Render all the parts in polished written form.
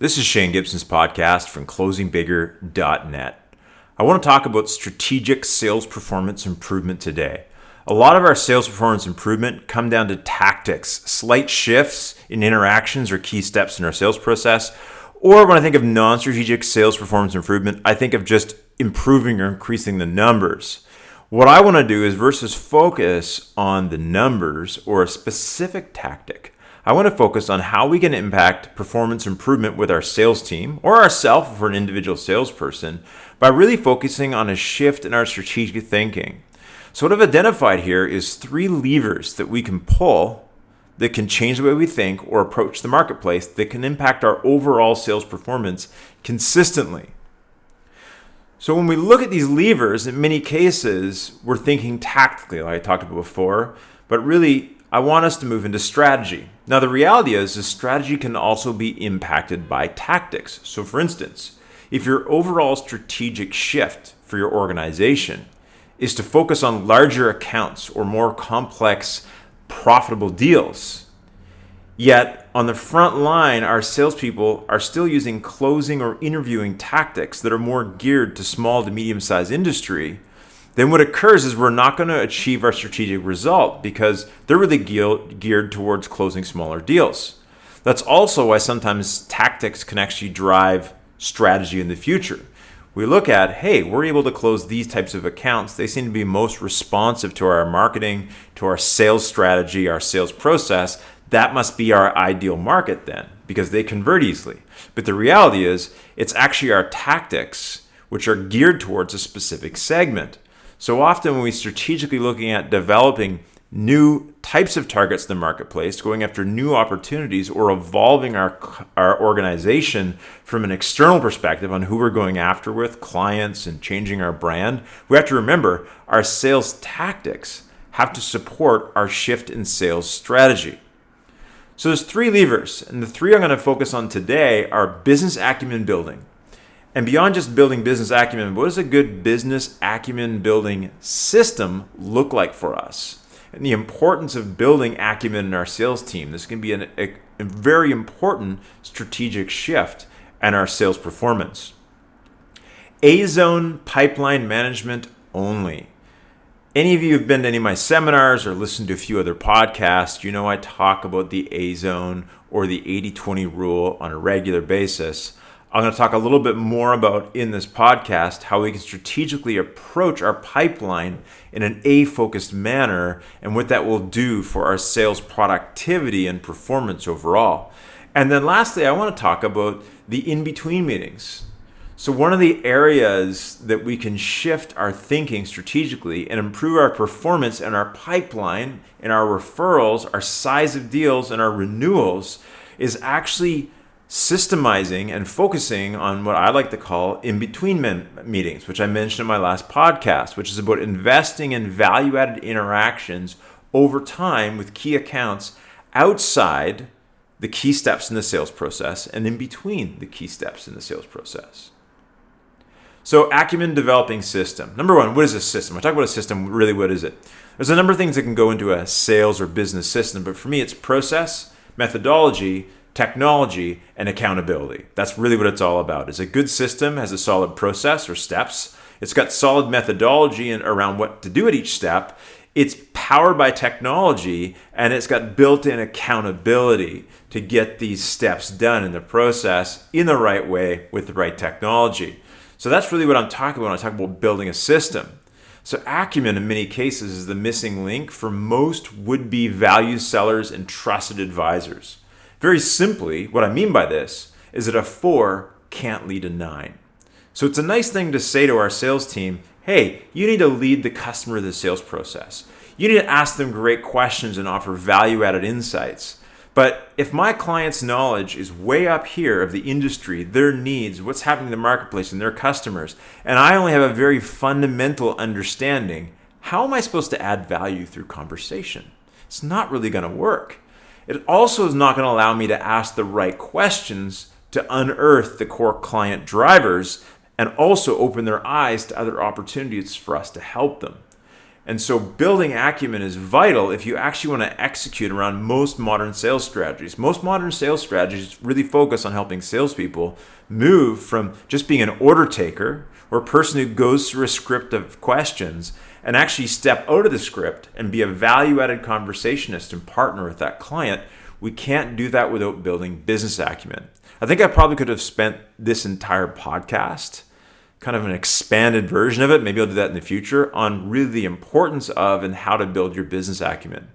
This is Shane Gibson's podcast from closingbigger.net. I want to talk about strategic sales performance improvement today. A lot of our sales performance improvement come down to tactics, slight shifts in interactions or key steps in our sales process. Or when I think of non-strategic sales performance improvement, I think of just improving or increasing the numbers. What I want to do is versus focus on the numbers or a specific tactic, I want to focus on how we can impact performance improvement with our sales team or ourselves for an individual salesperson by really focusing on a shift in our strategic thinking. So what I've identified here is 3 levers that we can pull that can change the way we think or approach the marketplace that can impact our overall sales performance consistently. So when we look at these levers, in many cases, we're thinking tactically, like I talked about before, but really I want us to move into strategy. Now, the reality is strategy can also be impacted by tactics. So for instance, if your overall strategic shift for your organization is to focus on larger accounts or more complex, profitable deals, yet on the front line, our salespeople are still using closing or interviewing tactics that are more geared to small to medium-sized industry, then what occurs is we're not going to achieve our strategic result because they're really geared towards closing smaller deals. That's also why sometimes tactics can actually drive strategy in the future. We look at, hey, we're able to close these types of accounts. They seem to be most responsive to our marketing, to our sales strategy, our sales process. That must be our ideal market then because they convert easily. But the reality is it's actually our tactics which are geared towards a specific segment. So often when we strategically looking at developing new types of targets in the marketplace, going after new opportunities or evolving our organization from an external perspective on who we're going after with clients and changing our brand, we have to remember our sales tactics have to support our shift in sales strategy. So there's 3 levers, and the 3 I'm going to focus on today are business acumen building. And beyond just building business acumen, what does a good business acumen building system look like for us? And the importance of building acumen in our sales team. This can be a very important strategic shift in our sales performance. A-zone pipeline management only. Any of you who have been to any of my seminars or listened to a few other podcasts, you know I talk about the A-zone or the 80-20 rule on a regular basis. I'm going to talk a little bit more about in this podcast how we can strategically approach our pipeline in an A-focused manner and what that will do for our sales productivity and performance overall. And then lastly, I want to talk about the in-between meetings. So one of the areas that we can shift our thinking strategically and improve our performance and our pipeline and our referrals, our size of deals and our renewals is actually systemizing and focusing on what I like to call in-between meetings, which I mentioned in my last podcast, which is about investing in value-added interactions over time with key accounts outside the key steps in the sales process and in between the key steps in the sales process. So Acumen developing system. Number 1, what is a system? I talk about a system, really what is it? There's a number of things that can go into a sales or business system, but for me it's process, methodology, technology, and accountability. That's really what it's all about. It's a good system, has a solid process or steps. It's got solid methodology and around what to do at each step. It's powered by technology, and it's got built-in accountability to get these steps done in the process in the right way with the right technology. So that's really what I'm talking about when I talk about building a system. So Acumen, in many cases, is the missing link for most would-be value sellers and trusted advisors. Very simply, what I mean by this is that a 4 can't lead a 9. So it's a nice thing to say to our sales team, hey, you need to lead the customer of the sales process. You need to ask them great questions and offer value-added insights. But if my client's knowledge is way up here of the industry, their needs, what's happening in the marketplace and their customers, and I only have a very fundamental understanding, how am I supposed to add value through conversation? It's not really going to work. It also is not going to allow me to ask the right questions to unearth the core client drivers and also open their eyes to other opportunities for us to help them. And so building acumen is vital if you actually want to execute around most modern sales strategies. Most modern sales strategies really focus on helping salespeople move from just being an order taker or a person who goes through a script of questions and actually step out of the script and be a value-added conversationist and partner with that client. We can't do that without building business acumen. I think I probably could have spent this entire podcast, kind of an expanded version of it, maybe I'll do that in the future, on really the importance of and how to build your business acumen.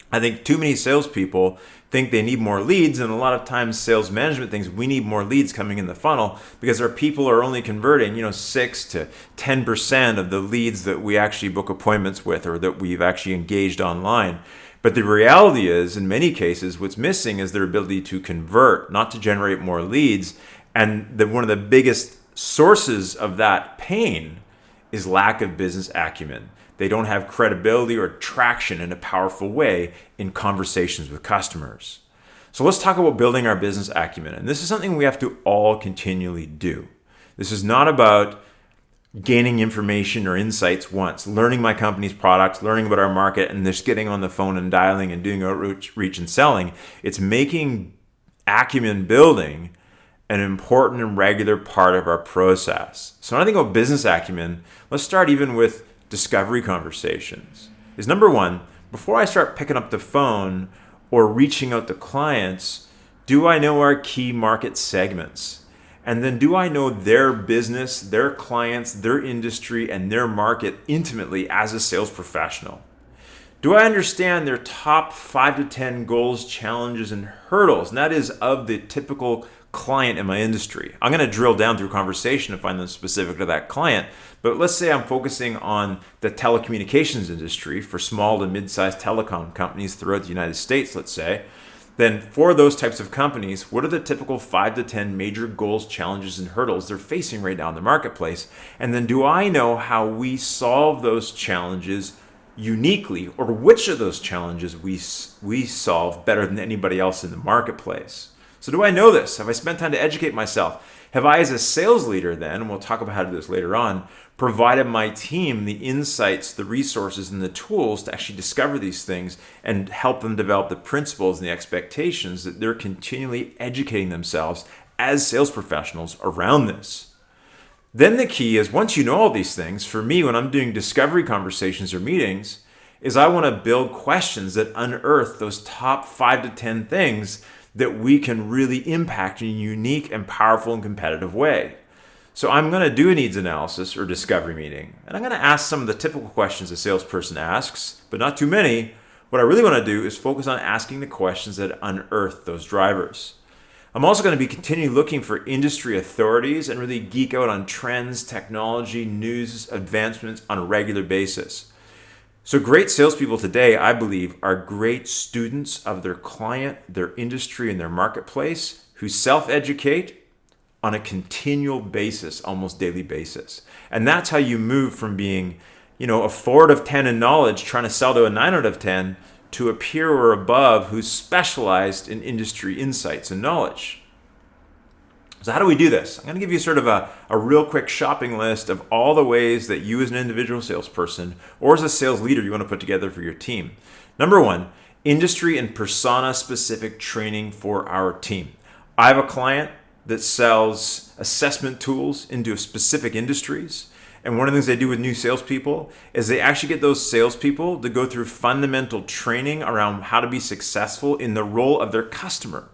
I think too many salespeople think they need more leads, and a lot of times sales management thinks we need more leads coming in the funnel because our people are only converting 6 to 10% of the leads that we actually book appointments with or that we've actually engaged online. But the reality is, in many cases, what's missing is their ability to convert, not to generate more leads. And one of the biggest sources of that pain is lack of business acumen. They don't have credibility or traction in a powerful way in conversations with customers. So let's talk about building our business acumen. And this is something we have to all continually do. This is not about gaining information or insights once, learning my company's products, learning about our market, and just getting on the phone and dialing and doing outreach and selling. It's making acumen building an important and regular part of our process. So when I think about business acumen, let's start even with discovery conversations. Is number one, before I start picking up the phone or reaching out to clients, do I know our key market segments? And then do I know their business, their clients, their industry, and their market intimately as a sales professional? Do I understand their top 5 to 10 goals, challenges, and hurdles? And that is of the typical client in my industry. I'm going to drill down through conversation and find them specific to that client. But let's say I'm focusing on the telecommunications industry for small to mid-sized telecom companies throughout the United States, let's say. Then for those types of companies, what are the typical 5 to 10 major goals, challenges, and hurdles they're facing right now in the marketplace? And then do I know how we solve those challenges uniquely, or which of those challenges we solve better than anybody else in the marketplace? So do I know this? Have I spent time to educate myself? Have I, as a sales leader then, and we'll talk about how to do this later on, provided my team the insights, the resources, and the tools to actually discover these things and help them develop the principles and the expectations that they're continually educating themselves as sales professionals around this? Then the key is, once you know all these things, for me, when I'm doing discovery conversations or meetings, is I want to build questions that unearth those top 5 to 10 things that we can really impact in a unique and powerful and competitive way. So I'm going to do a needs analysis or discovery meeting, and I'm going to ask some of the typical questions a salesperson asks, but not too many. What I really want to do is focus on asking the questions that unearth those drivers. I'm also going to be continually looking for industry authorities and really geek out on trends, technology, news, advancements on a regular basis. So great salespeople today, I believe, are great students of their client, their industry, and their marketplace who self-educate on a continual basis, almost daily basis. And that's how you move from being, a 4 out of 10 in knowledge, trying to sell to a 9 out of 10, to a peer or above who's specialized in industry insights and knowledge. So how do we do this? I'm going to give you sort of a real quick shopping list of all the ways that you as an individual salesperson or as a sales leader you want to put together for your team. Number one, industry and persona specific training for our team. I have a client that sells assessment tools into specific industries. And one of the things they do with new salespeople is they actually get those salespeople to go through fundamental training around how to be successful in the role of their customer.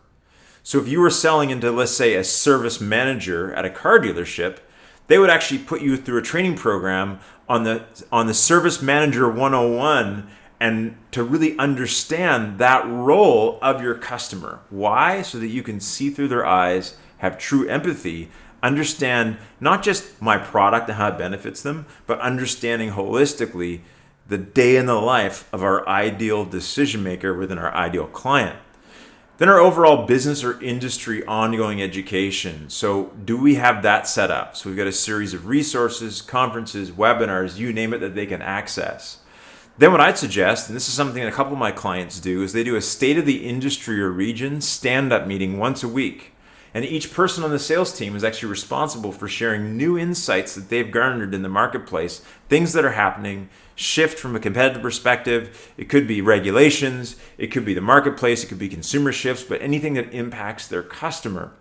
So if you were selling into, let's say, a service manager at a car dealership, they would actually put you through a training program on the Service Manager 101 and to really understand that role of your customer. Why? So that you can see through their eyes, have true empathy, understand not just my product and how it benefits them, but understanding holistically the day in the life of our ideal decision maker within our ideal client. Then our overall business or industry ongoing education. So do we have that set up? So we've got a series of resources, conferences, webinars, you name it, that they can access. Then what I'd suggest, and this is something that a couple of my clients do, is they do a state of the industry or region stand-up meeting once a week. And each person on the sales team is actually responsible for sharing new insights that they've garnered in the marketplace, things that are happening, shift from a competitive perspective. It could be regulations, it could be the marketplace, it could be consumer shifts, but anything that impacts their customer.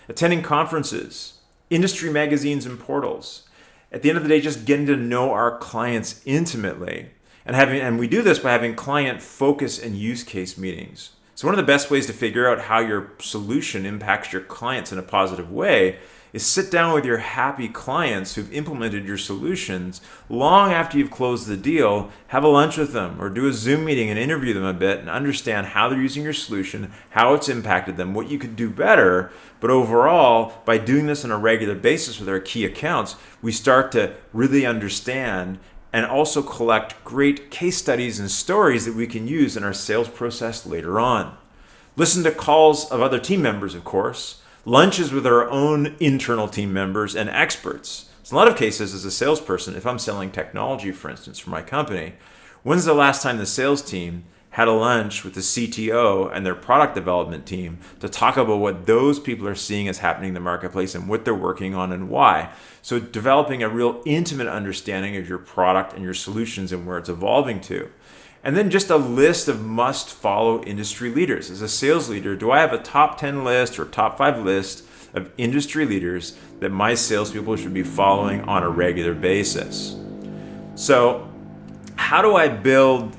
Attending conferences, industry magazines and portals. At the end of the day, just getting to know our clients intimately. And we do this by having client focus and use case meetings. So one of the best ways to figure out how your solution impacts your clients in a positive way is sit down with your happy clients who've implemented your solutions long after you've closed the deal, have a lunch with them or do a Zoom meeting and interview them a bit and understand how they're using your solution, how it's impacted them, what you could do better. But overall, by doing this on a regular basis with our key accounts, we start to really understand and also collect great case studies and stories that we can use in our sales process later on. Listen to calls of other team members, of course, lunches with our own internal team members and experts. So in a lot of cases, as a salesperson, if I'm selling technology, for instance, for my company, when's the last time the sales team had a lunch with the CTO and their product development team to talk about what those people are seeing as happening in the marketplace and what they're working on and why? So developing a real intimate understanding of your product and your solutions and where it's evolving to. And then just a list of must-follow industry leaders. As a sales leader, do I have a top 10 list or top 5 list of industry leaders that my salespeople should be following on a regular basis? So how do I build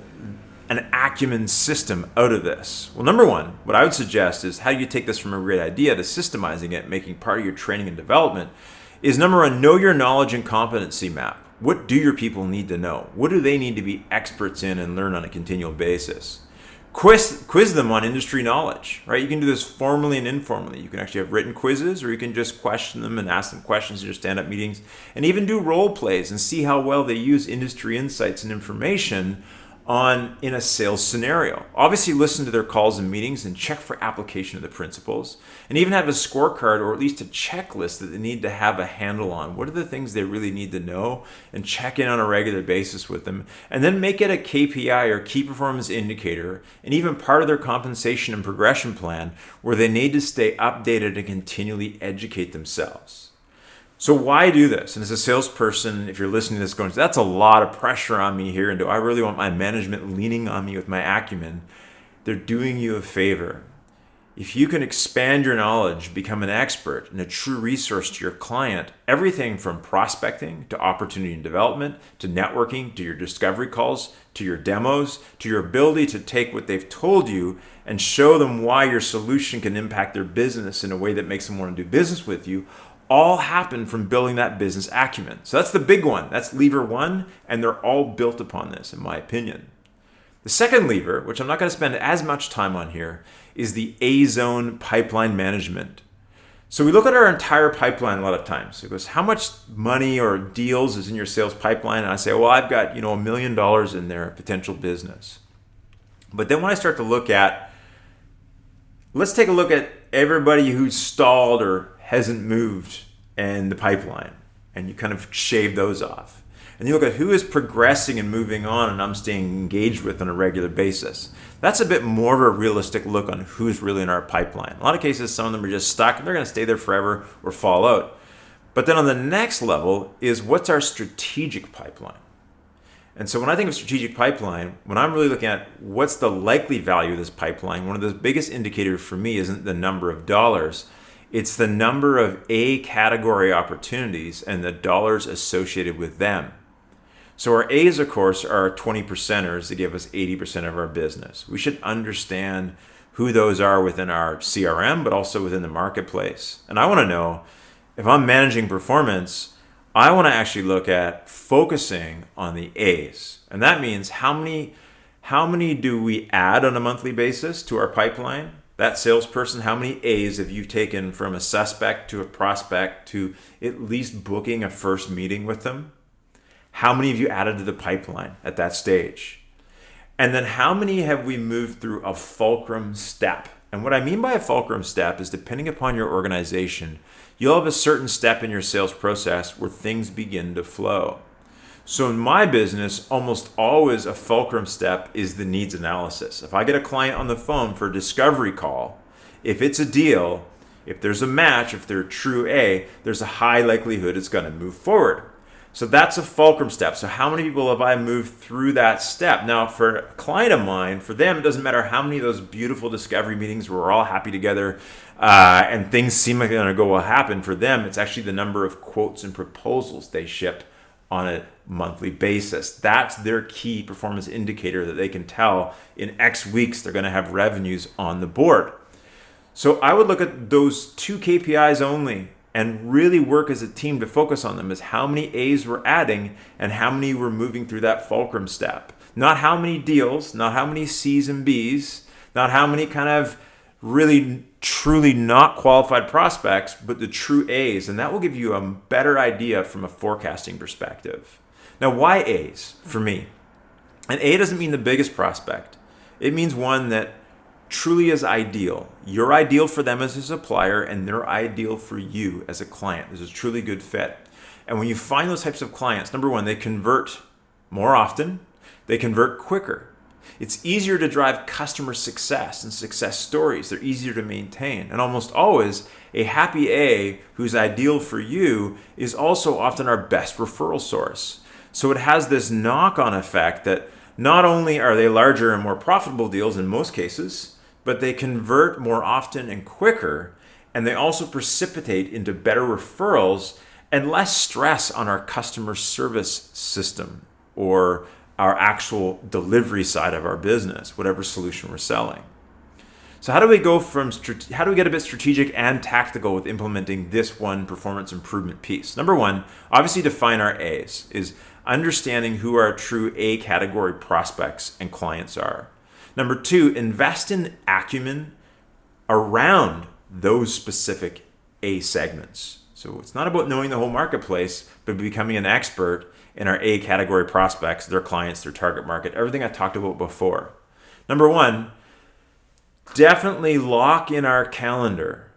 an Acumen system out of this? Well, number one, what I would suggest is how do you take this from a great idea to systemizing it, making part of your training and development, is number one, know your knowledge and competency map. What do your people need to know? What do they need to be experts in and learn on a continual basis? Quiz them on industry knowledge, right? You can do this formally and informally. You can actually have written quizzes, or you can just question them and ask them questions in your stand-up meetings, and even do role plays and see how well they use industry insights and information in a sales scenario. Obviously, listen to their calls and meetings and check for application of the principles, and even have a scorecard or at least a checklist that they need to have a handle on. What are the things they really need to know, and check in on a regular basis with them, and then make it a KPI or key performance indicator, and even part of their compensation and progression plan where they need to stay updated and continually educate themselves. So why do this? And as a salesperson, if you're listening to this going, that's a lot of pressure on me here, and do I really want my management leaning on me with my acumen? They're doing you a favor. If you can expand your knowledge, become an expert and a true resource to your client, everything from prospecting to opportunity and development, to networking, to your discovery calls, to your demos, to your ability to take what they've told you and show them why your solution can impact their business in a way that makes them want to do business with you, all happen from building that business acumen. So that's the big one. That's lever one, and they're all built upon this, in my opinion. The second lever, which I'm not going to spend as much time on here, is the A-zone pipeline management. So we look at our entire pipeline a lot of times. It goes, how much money or deals is in your sales pipeline? And I say, well, I've got $1 million in there, potential business. But then when I start to look at, let's take a look at everybody who's stalled or hasn't moved in the pipeline, and you kind of shave those off. And you look at who is progressing and moving on and I'm staying engaged with on a regular basis. That's a bit more of a realistic look on who's really in our pipeline. In a lot of cases, some of them are just stuck and they're going to stay there forever or fall out. But then on the next level is what's our strategic pipeline? And so when I think of strategic pipeline, when I'm really looking at what's the likely value of this pipeline, one of the biggest indicators for me isn't the number of dollars. It's the number of A category opportunities and the dollars associated with them. So our A's, of course, are our 20%ers that give us 80% of our business. We should understand who those are within our CRM, but also within the marketplace. And I want to know, if I'm managing performance, I want to actually look at focusing on the A's. And that means how many do we add on a monthly basis to our pipeline? That salesperson, how many A's have you taken from a suspect to a prospect to at least booking a first meeting with them? How many have you added to the pipeline at that stage? And then how many have we moved through a fulcrum step? And what I mean by a fulcrum step is, depending upon your organization, you'll have a certain step in your sales process where things begin to flow. So in my business, almost always a fulcrum step is the needs analysis. If I get a client on the phone for a discovery call, if it's a deal, If there's a match, if they're true A, there's a high likelihood it's going to move forward. So that's a fulcrum step. So how many people have I moved through that step? Now, for a client of mine, for them, it doesn't matter how many of those beautiful discovery meetings where we're all happy together and things seem like they're going to go well happen. For them, it's actually the number of quotes and proposals they ship on a monthly basis. That's their key performance indicator that they can tell in X weeks they're going to have revenues on the board. So I would look at those two KPIs only and really work as a team to focus on them, is how many A's we're adding and how many we're moving through that fulcrum step. Not how many deals, not how many C's and B's, not how many kind of really truly not qualified prospects, but the true A's. And that will give you a better idea from a forecasting perspective. Now, why A's for me? An A doesn't mean the biggest prospect. It means one that truly is ideal. You're ideal for them as a supplier and they're ideal for you as a client. This is a truly good fit. And when you find those types of clients, number one, they convert more often, they convert quicker. It's easier to drive customer success and success stories. They're easier to maintain. And almost always, a happy A who's ideal for you is also often our best referral source. So it has this knock-on effect that not only are they larger and more profitable deals in most cases, but they convert more often and quicker, and they also precipitate into better referrals and less stress on our customer service system or our actual delivery side of our business, whatever solution we're selling. So how do we get a bit strategic and tactical with implementing this one performance improvement piece? Number one, obviously define our A's, is understanding who our true A category prospects and clients are. Number two, invest in acumen around those specific A segments. So it's not about knowing the whole marketplace, but becoming an expert in our A category prospects, their clients, their target market, everything I talked about before. Number one, definitely lock in our calendar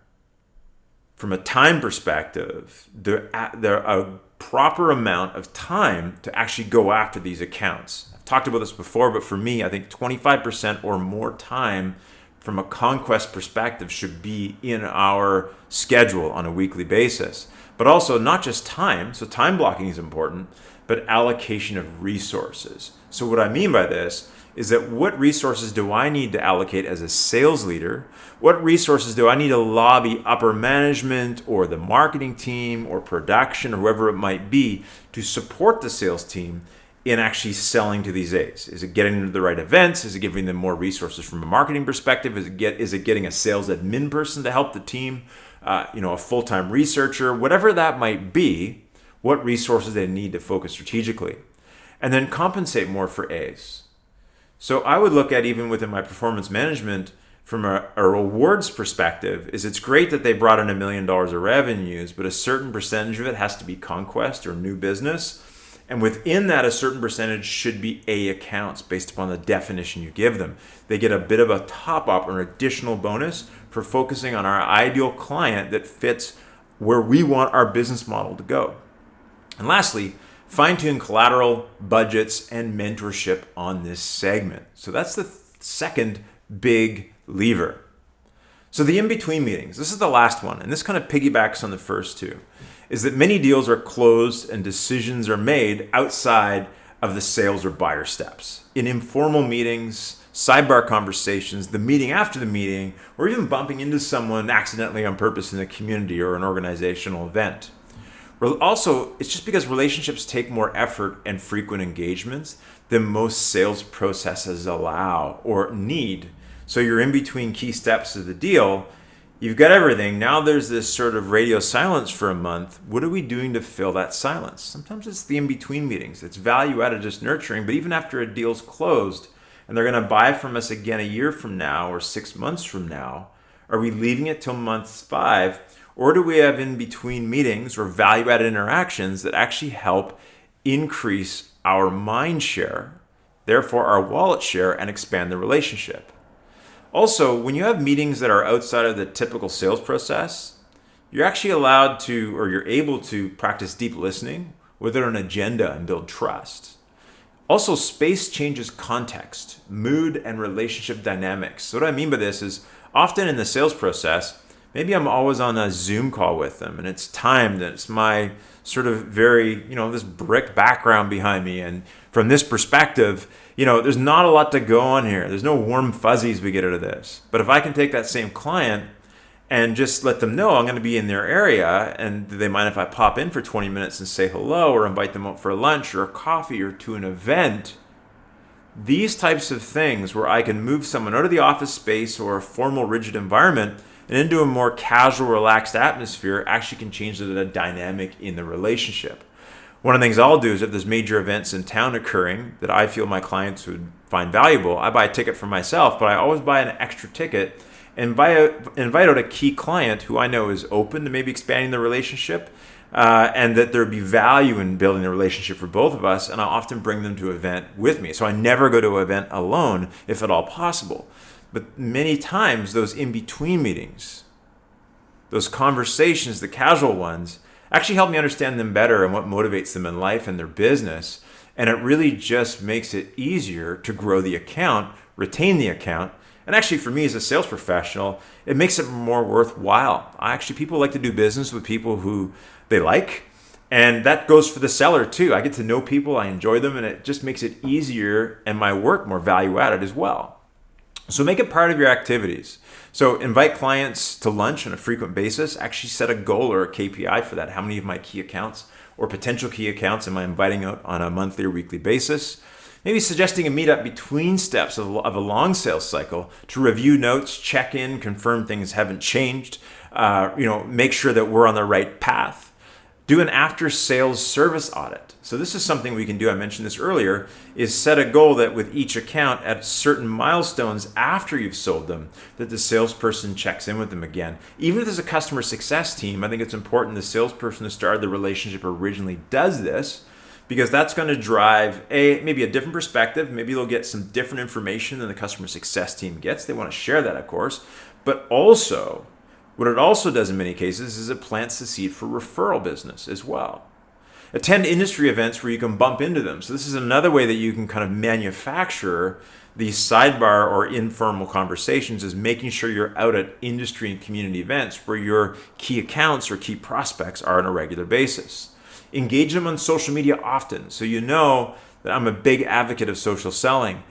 from a time perspective, a proper amount of time to actually go after these accounts. I've talked about this before, but for me, I think 25% or more time from a conquest perspective should be in our schedule on a weekly basis. But also not just time, so time blocking is important, but allocation of resources. So what I mean by this is that what resources do I need to allocate as a sales leader? What resources do I need to lobby upper management or the marketing team or production or whoever it might be to support the sales team in actually selling to these A's? Is it getting them to the right events? Is it giving them more resources from a marketing perspective? Is it getting a sales admin person to help the team? A full-time researcher, whatever that might be, what resources they need to focus strategically. And then compensate more for A's. So I would look at, even within my performance management, from a rewards perspective, is it's great that they brought in $1 million of revenues, but a certain percentage of it has to be conquest or new business. And within that, a certain percentage should be A accounts based upon the definition you give them. They get a bit of a top up or additional bonus for focusing on our ideal client that fits where we want our business model to go. And lastly, fine-tune collateral, budgets, and mentorship on this segment. So that's the second big lever. So the in-between meetings, this is the last one, and this kind of piggybacks on the first two, is that many deals are closed and decisions are made outside of the sales or buyer steps. In informal meetings, sidebar conversations, the meeting after the meeting, or even bumping into someone accidentally on purpose in a community or an organizational event. Also, it's just because relationships take more effort and frequent engagements than most sales processes allow or need. So you're in between key steps of the deal. You've got everything. Now there's this sort of radio silence for a month. What are we doing to fill that silence? Sometimes it's the in-between meetings. It's value added, just nurturing. But even after a deal's closed and they're going to buy from us again a year from now or 6 months from now, are we leaving it till month 5? Or do we have in-between meetings or value-added interactions that actually help increase our mind share, therefore our wallet share, and expand the relationship? Also, when you have meetings that are outside of the typical sales process, you're actually allowed to, or you're able to, practice deep listening without an agenda and build trust. Also, space changes context, mood, and relationship dynamics. So what I mean by this is often in the sales process, Maybe I'm always on a Zoom call with them and it's timed and it's my sort of very, this brick background behind me. And from this perspective, there's not a lot to go on here. There's no warm fuzzies we get out of this. But if I can take that same client and just let them know I'm going to be in their area and do they mind if I pop in for 20 minutes and say hello or invite them out for lunch or a coffee or to an event, these types of things where I can move someone out of the office space or a formal rigid environment and into a more casual, relaxed atmosphere actually can change the dynamic in the relationship. One of the things I'll do is if there's major events in town occurring that I feel my clients would find valuable, I buy a ticket for myself, but I always buy an extra ticket and invite out a key client who I know is open to maybe expanding the relationship and that there'd be value in building the relationship for both of us. And I often bring them to an event with me. So I never go to an event alone if at all possible. But many times those in-between meetings, those conversations, the casual ones, actually help me understand them better and what motivates them in life and their business. And it really just makes it easier to grow the account, retain the account. And actually for me as a sales professional, it makes it more worthwhile. People like to do business with people who they like. And that goes for the seller too. I get to know people, I enjoy them, and it just makes it easier and my work more value added as well. So make it part of your activities. So invite clients to lunch on a frequent basis. Actually set a goal or a KPI for that. How many of my key accounts or potential key accounts am I inviting out on a monthly or weekly basis? Maybe suggesting a meetup between steps of a long sales cycle to review notes, check in, confirm things haven't changed, make sure that we're on the right path. Do an after sales service audit. So this is something we can do, I mentioned this earlier, is set a goal that with each account at certain milestones after you've sold them, that the salesperson checks in with them again. Even if there's a customer success team, I think it's important the salesperson who started the relationship originally does this, because that's going to drive maybe a different perspective. Maybe they'll get some different information than the customer success team gets. They want to share that, of course. But also, what it also does in many cases is it plants the seed for referral business as well. Attend industry events where you can bump into them. So this is another way that you can kind of manufacture these sidebar or informal conversations, is making sure you're out at industry and community events where your key accounts or key prospects are on a regular basis. Engage them on social media often. So you know that I'm a big advocate of social selling.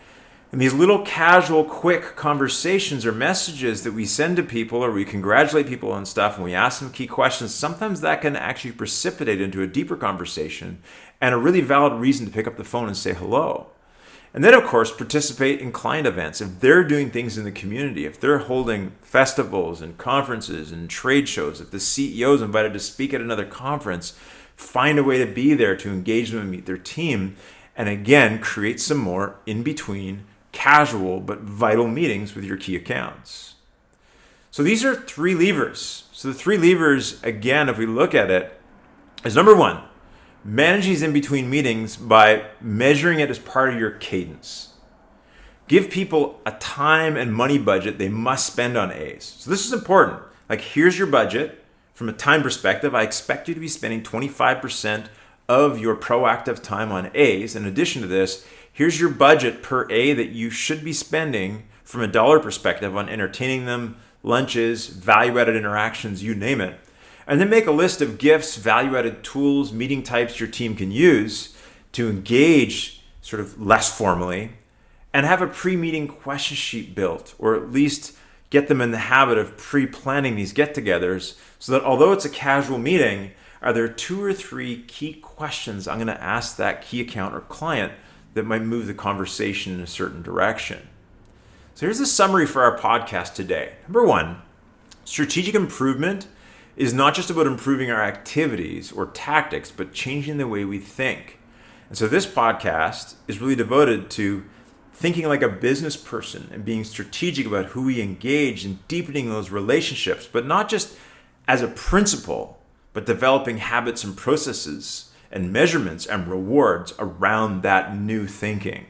And these little casual, quick conversations or messages that we send to people, or we congratulate people on stuff and we ask them key questions, sometimes that can actually precipitate into a deeper conversation and a really valid reason to pick up the phone and say hello. And then, of course, participate in client events. If they're doing things in the community, if they're holding festivals and conferences and trade shows, if the CEO is invited to speak at another conference, find a way to be there to engage them and meet their team. And again, create some more in-between casual but vital meetings with your key accounts. So these are 3 levers. So the 3 levers, again, if we look at it, is number 1, manage these in-between meetings by measuring it as part of your cadence. Give people a time and money budget they must spend on A's. So this is important. Like, here's your budget. From a time perspective, I expect you to be spending 25% of your proactive time on A's. In addition to this, here's your budget per A that you should be spending from a dollar perspective on entertaining them, lunches, value-added interactions, you name it. And then make a list of gifts, value-added tools, meeting types your team can use to engage sort of less formally, and have a pre-meeting question sheet built, or at least get them in the habit of pre-planning these get-togethers so that although it's a casual meeting, are there 2 or 3 key questions I'm going to ask that key account or client that might move the conversation in a certain direction. So here's a summary for our podcast today. Number 1, strategic improvement is not just about improving our activities or tactics, but changing the way we think. And so this podcast is really devoted to thinking like a business person and being strategic about who we engage and deepening those relationships, but not just as a principle, but developing habits and processes and measurements and rewards around that new thinking.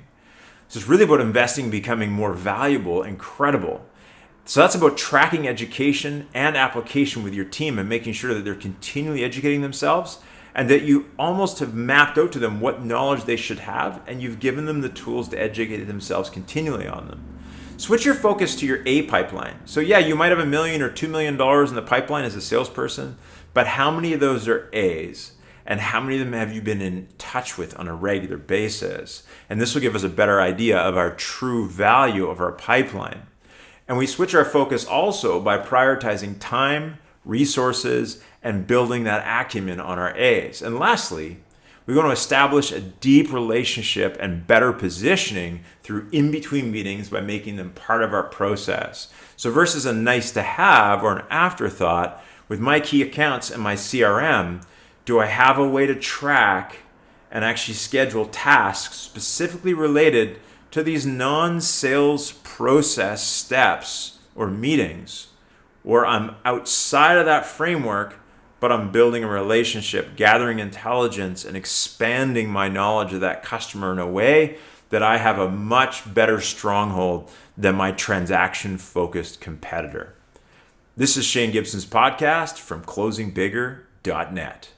So it's really about investing, becoming more valuable and credible. So that's about tracking education and application with your team and making sure that they're continually educating themselves and that you almost have mapped out to them what knowledge they should have, and you've given them the tools to educate themselves continually on them. Switch your focus to your A pipeline. So yeah, you might have $1 million or $2 million in the pipeline as a salesperson, but how many of those are A's? And how many of them have you been in touch with on a regular basis? And this will give us a better idea of our true value of our pipeline. And we switch our focus also by prioritizing time, resources, and building that acumen on our A's. And lastly, we're going to establish a deep relationship and better positioning through in-between meetings by making them part of our process. So versus a nice to have or an afterthought, with my key accounts and my CRM, do I have a way to track and actually schedule tasks specifically related to these non-sales process steps or meetings, where I'm outside of that framework, but I'm building a relationship, gathering intelligence, and expanding my knowledge of that customer in a way that I have a much better stronghold than my transaction-focused competitor. This is Shane Gibson's podcast from closingbigger.net.